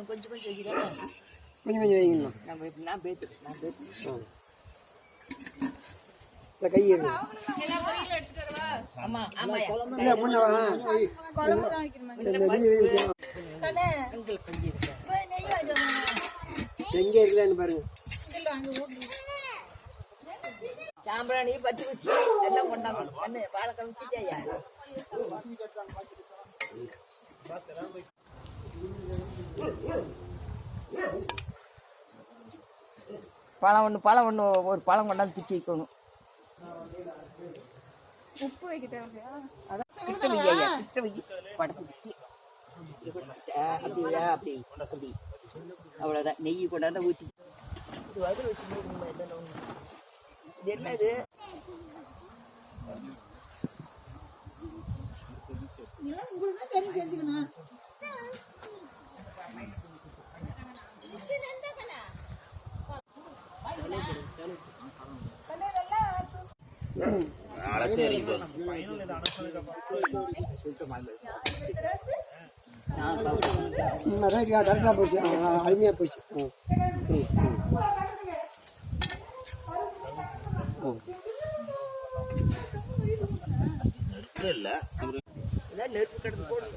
கொஞ்சம் கொஞ்சம் வைக்கிறேன். கொஞ்சம் கொஞ்சம் வைங்கண்ணா. நான் பேத்து கை ஆமா ஆமா எங்க இருக்குதான்னு பாருங்க. சாம்பிராணி பச்சை குச்சி எல்லாம் கொண்டாங்க. வாழைக்கிழமை வச்சுட்டியா? பழம் ஒன்று ஒரு பழம் கொண்டாந்து பிச்சு வைக்கணும். உப்பு வைக்கிட்டேன். அப்படி அவ்வளோதான். நெய் கொண்டாந்து ஊற்றி இது என்னது? உங்களுக்கு தெரிஞ்சு செஞ்சுக்கணும். கரெக்டாக போச்சு, அருமையாக போச்சு. நெருப்பு கிடந்து போடுங்க.